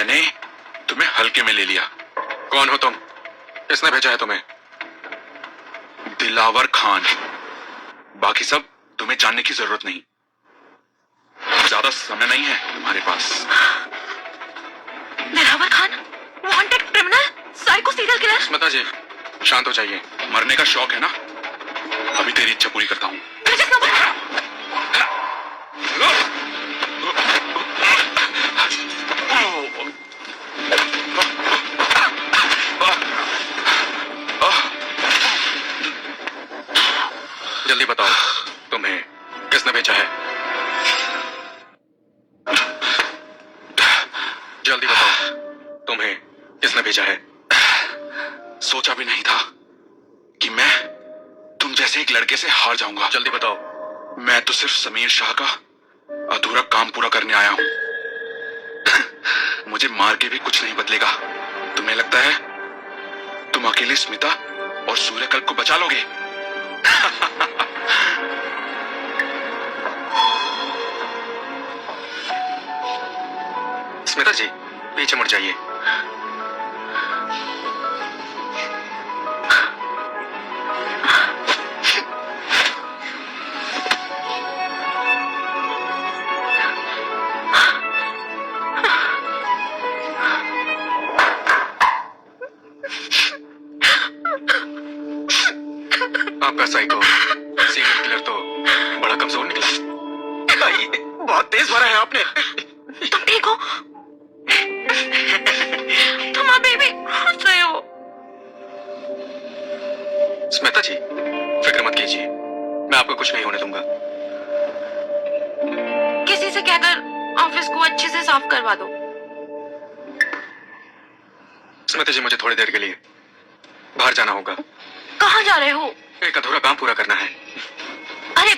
मैंने तुम्हें हल्के में ले लिया। कौन हो तुम? किसने भेजा है तुम्हें? दिलावर खान। बाकी सब तुम्हें जानने की जरूरत नहीं। ज्यादा समय नहीं है तुम्हारे पास। Dilawar Khan, wanted criminal, psycho serial killer. Smita ji, शांत हो जाइए। मरने का शौक है ना? अभी तेरी इच्छा पूरी करता हूँ। जल्दी बताओ, तुम्हें किसने भेजा है? जल्दी बताओ, तुम्हें किसने भेजा है? सोचा भी नहीं था कि मैं तुम जैसे एक लड़के से हार जाऊंगा। जल्दी बताओ। मैं तो सिर्फ समीर शाह का अधूरा काम पूरा करने आया हूं। मुझे मार के भी कुछ नहीं बदलेगा। तुम्हें लगता है तुम अकेले स्मिता और सूर्यकल्प को बचा लोगे? स्मिता जी, पीछे मुड़ जाइए। आपका साइको सीरियल किलर तो बड़ा कमजोर निकला। बहुत तेज मारा है आपने। तुम ठीक हो? तुम अभी भी हंस रहे हो? स्मिता जी, फिक्र मत कीजिए, मैं आपको कुछ नहीं होने दूंगा। किसी से कहकर ऑफिस को अच्छे से साफ करवा दो। स्मिता जी, मुझे थोड़ी देर के लिए बाहर जाना होगा। कहाँ जा रहे हो? एक अधूरा काम पूरा करना है। अरे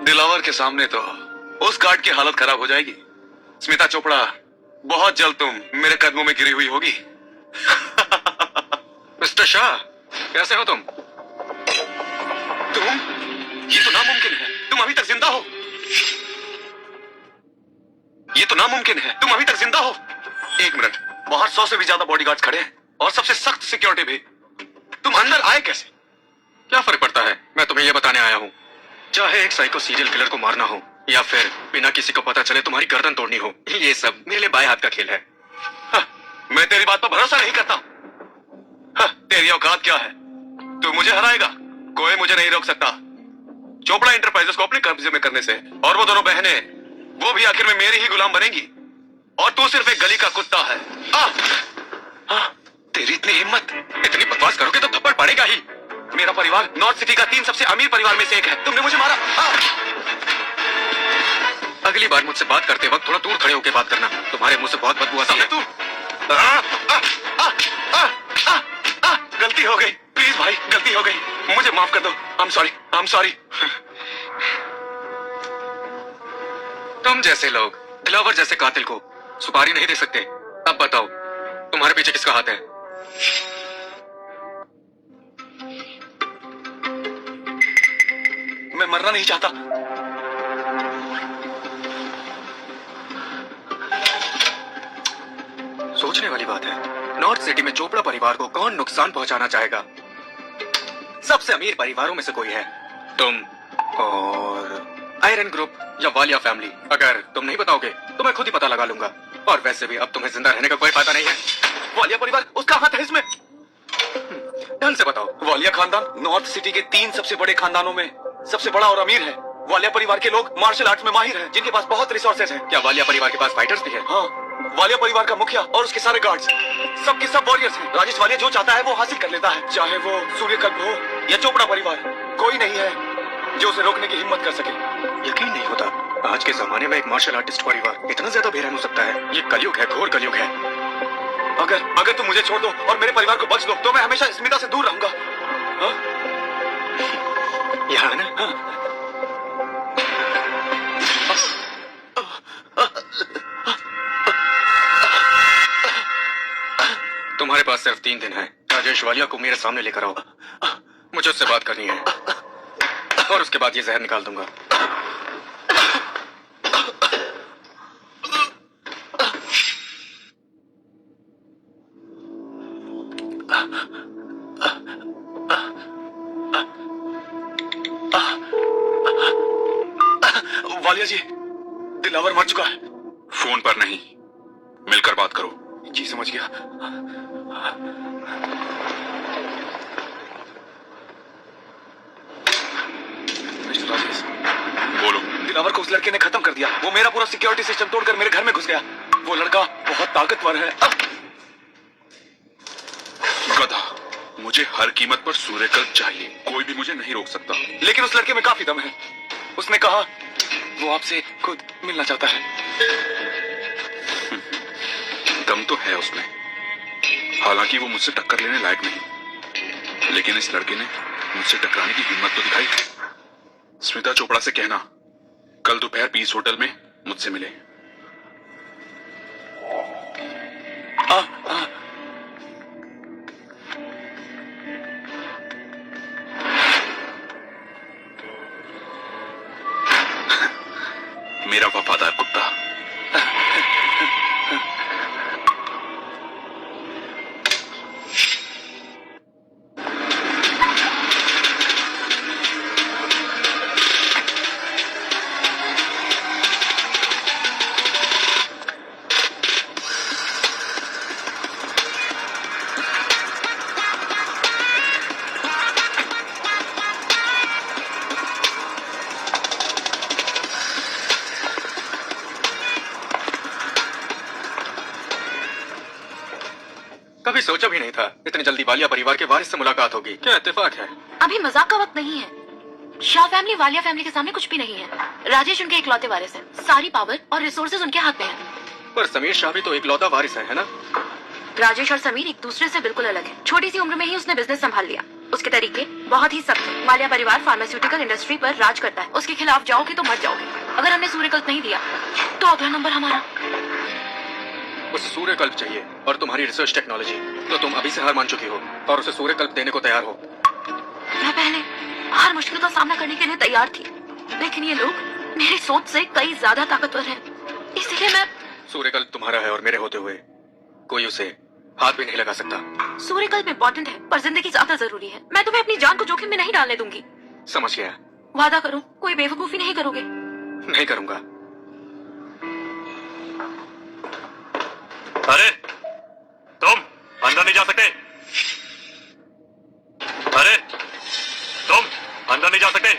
दिलावर के सामने तो उस गार्ड की हालत खराब हो जाएगी। स्मिता चोपड़ा, बहुत जल्द तुम मेरे कदमों में गिरी हुई होगी। मिस्टर शाह, कैसे हो तुम? तुम? ये तो नामुमकिन है, तुम अभी तक जिंदा हो। ये तो नामुमकिन है, तुम अभी तक जिंदा हो। एक मिनट, बाहर 100 से भी ज्यादा बॉडीगार्ड्स खड़े हैं और सबसे सख्त सिक्योरिटी भी। तुम अंदर आए कैसे? क्या फर्क पड़ता है? मैं तुम्हें यह बताने आया हूँ, चाहे एक साइको सीरियल किलर को मारना हो या फिर बिना किसी को पता चले तुम्हारी गर्दन तोड़नी हो, ये सब मेरे लिए बाएं हाथ का खेल है। मैं तेरी बात पर भरोसा नहीं करता। तेरी औकात क्या है? तू मुझे हराएगा? कोई मुझे नहीं रोक सकता चोपड़ा इंटरप्राइजेस को अपने कब्जे में करने से। और वो दोनों बहनें, वो भी आखिर में मेरी ही गुलाम बनेंगी और तू सिर्फ एक गली का कुत्ता है। तेरी इतनी हिम्मत, इतनी बकवास करोगे तो थप्पड़ पड़ेगा ही। मेरा परिवार नॉर्थ सिटी का 3 सबसे अमीर परिवार में से एक है। तुमने मुझे मारा। अगली बार मुझसे बात करते वक्त थोड़ा दूर खड़े होकर बात करना। तुम्हारे मुंह से बहुत बदबू आती है। तू गलती हो गई, प्लीज भाई, गलती हो गई, मुझे माफ कर दो। I am sorry. तुम जैसे लोग दिलावर जैसे कातिल को सुपारी नहीं दे सकते। अब बताओ, तुम्हारे पीछे किसका हाथ है? मैं मरना नहीं चाहता। सोचने वाली बात है। नॉर्थ सिटी में चोपड़ा परिवार को कौन नुकसान पहुंचाना चाहेगा? सबसे अमीर परिवारों में से कोई है, तुम और आयरन ग्रुप या वालिया फैमिली। अगर तुम नहीं बताओगे तो मैं खुद ही पता लगा लूंगा। और वैसे भी अब तुम्हें जिंदा रहने का कोई फायदा नहीं है। वालिया परिवार, उसका हाथ है इसमें? ढंग से बताओ। वालिया खानदान नॉर्थ सिटी के 3 सबसे बड़े खानदानों में सबसे बड़ा और अमीर है। वालिया परिवार के लोग मार्शल आर्ट्स में माहिर हैं, जिनके पास बहुत रिसोर्सेज हैं। क्या वालिया परिवार के पास फाइटर्स भी है? हाँ, वालिया परिवार का मुखिया और उसके सारे गार्ड्स सब के सब वॉरियर्स हैं। राजेश वालिया जो चाहता है वो हासिल कर लेता है, चाहे वो सूर्यकल्प हो या चोपड़ा परिवार। कोई नहीं है जो उसे रोकने की हिम्मत कर सके। यकीन नहीं होता, आज के जमाने में एक मार्शल आर्टिस्ट परिवार इतना ज्यादा बेरहम हो सकता है। ये कलयुग है, घोर कलयुग है। अगर तुम मुझे छोड़ दो और मेरे परिवार को बख्श दो तो मैं हमेशा स्मिता से दूर रहूंगा। यहाँ है ना? तुम्हारे पास सिर्फ 3 दिन है। राजेश वालिया को मेरे सामने लेकर आओ, मुझे उससे बात करनी है। और उसके बाद ये जहर निकाल दूंगा। वालिया जी, दिलावर मर चुका है। फोन पर नहीं, मिलकर बात करो। जी समझ गया। मिस्टर राजेश, बोलो। दिलावर को उस लड़के ने खत्म कर दिया। वो मेरा पूरा सिक्योरिटी सिस्टम तोड़कर मेरे घर में घुस गया। वो लड़का बहुत ताकतवर है। गधा, मुझे हर कीमत पर सूर्यकल्प चाहिए। कोई भी मुझे नहीं रोक सकता। लेकिन उस लड़के में काफी दम है। उसने कहा वो आपसे खुद मिलना चाहता है। दम तो है उसमें, हालांकि वो मुझसे टक्कर लेने लायक नहीं, लेकिन इस लड़के ने मुझसे टकराने की हिम्मत तो दिखाई। स्मिता चोपड़ा से कहना कल दोपहर 20 होटल में मुझसे मिले। मेरा वफादार कुत्ता। कभी सोचा भी नहीं था इतनी जल्दी वालिया परिवार के वारिस से मुलाकात होगी। क्या इत्तेफाक है। अभी मजाक का वक्त नहीं है। शाह फैमिली वालिया फैमिली के सामने कुछ भी नहीं है। राजेश उनके इकलौते वारिस हैं। सारी पावर और रिसोर्सेज उनके हाथ में है। पर समीर शाह भी तो इकलौता वारिस है ना? राजेश और समीर एक दूसरे से बिल्कुल अलग है। छोटी सी उम्र में ही उसने बिजनेस संभाल लिया। उसके तरीके बहुत ही सख्त हैं। वालिया परिवार फार्मास्यूटिकल इंडस्ट्री पर राज करता है। उसके खिलाफ जाओगे तो मर जाओगे। अगर हमने सूर्यकल्प नहीं दिया तो अगला नंबर हमारा। उसे सूर्यकल्प चाहिए और तुम्हारी रिसर्च टेक्नोलॉजी, तो तुम अभी से हार मान चुकी हो और उसे सूर्यकल्प देने को तैयार हो। मैं पहले हर मुश्किल का सामना करने के लिए तैयार थी, लेकिन ये लोग मेरी सोच से कई ज्यादा ताकतवर हैं। इसलिए मैं सूर्यकल्प तुम्हारा है और मेरे होते हुए कोई उसे हाथ भी नहीं लगा सकता। सूर्यकल्प इम्पोर्टेंट है पर जिंदगी ज्यादा जरूरी है। मैं तुम्हें अपनी जान को जोखिम में नहीं डालने दूंगी। समझ गया। वादा करो कोई बेवकूफी नहीं करोगे। नहीं करूंगा। अरे तुम अंदर नहीं जा सकते। अरे तुम अंदर नहीं जा सकते।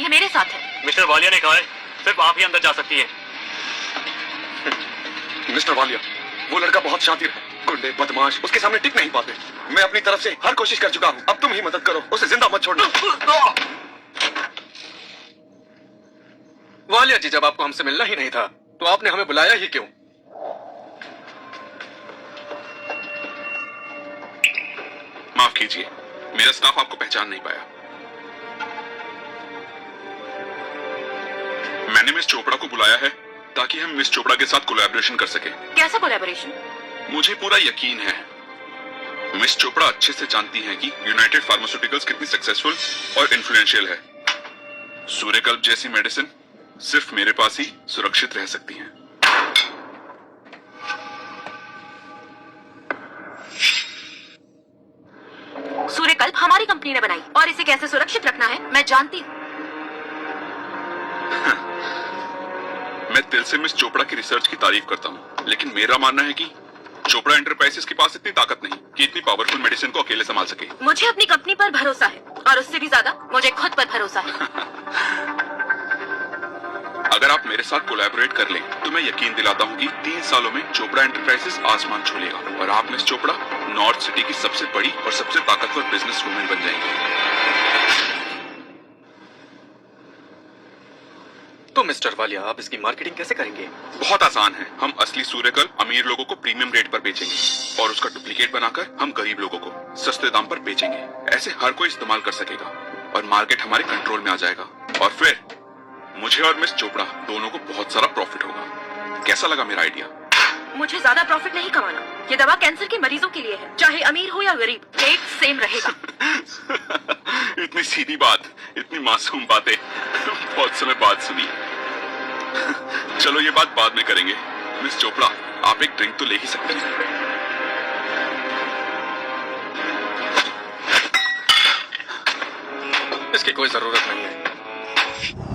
ये मेरे साथ है। मिस्टर वालिया ने कहा है सिर्फ आप ही अंदर जा सकती हैं। मिस्टर वालिया, वो लड़का बहुत शातिर है। गुंडे बदमाश उसके सामने टिक नहीं पाते। मैं अपनी तरफ से हर कोशिश कर चुका हूँ। अब तुम ही मदद करो, उसे जिंदा मत छोड़ना। वालिया जी, जब आपको हमसे मिलना ही नहीं था तो आपने हमें बुलाया ही क्यों? माफ कीजिए, मेरा स्टाफ आपको पहचान नहीं पाया। मैंने मिस चोपड़ा को बुलाया है ताकि हम मिस चोपड़ा के साथ कोलैबोरेशन कर सके। कैसा कोलैबोरेशन? मुझे पूरा यकीन है मिस चोपड़ा अच्छे से जानती हैं कि यूनाइटेड फार्मास्यूटिकल्स कितनी सक्सेसफुल और इन्फ्लुएंशियल है। सूर्यकल्प जैसी मेडिसिन सिर्फ मेरे पास ही सुरक्षित रह सकती हैं। सूर्यकल्प हमारी कंपनी ने बनाई और इसे कैसे सुरक्षित रखना है मैं जानती हूँ। मैं दिल से मिस चोपड़ा की रिसर्च की तारीफ करता हूँ, लेकिन मेरा मानना है कि चोपड़ा एंटरप्राइजेस के पास इतनी ताकत नहीं कि इतनी पावरफुल मेडिसिन को अकेले संभाल सके। मुझे अपनी कंपनी पर भरोसा है और उससे भी ज्यादा मुझे खुद पर भरोसा है। अगर आप मेरे साथ कोलैबोरेट कर लें तो मैं यकीन दिलाता हूँ कि 3 सालों में चोपड़ा एंटरप्राइजेस आसमान छू लेगा और आप मिस चोपड़ा नॉर्थ सिटी की सबसे बड़ी और सबसे ताकतवर बिजनेस वुमेन बन जाएंगी। तो मिस्टर वालिया, आप इसकी मार्केटिंग कैसे करेंगे? बहुत आसान है। हम असली सूर्यकल्प अमीर लोगों को प्रीमियम रेट पर बेचेंगे और उसका डुप्लीकेट बनाकर हम गरीब लोगों को सस्ते दाम पर बेचेंगे। ऐसे हर कोई इस्तेमाल कर सकेगा और मार्केट हमारे कंट्रोल में आ जाएगा और फिर मुझे और मिस चोपड़ा दोनों को बहुत सारा प्रॉफिट होगा। कैसा लगा मेरा आइडिया? मुझे ज्यादा प्रॉफिट नहीं कमाना। ये दवा कैंसर के मरीजों के लिए है। चाहे अमीर हो या गरीब, रेट सेम रहेगा। इतनी सीधी बात इतनी मासूम बातें बहुत समय बाद सुनी। चलो ये बात बाद में करेंगे। मिस चोपड़ा, आप एक ड्रिंक तो ले ही सकते हैं। इसकी कोई जरूरत नहीं है।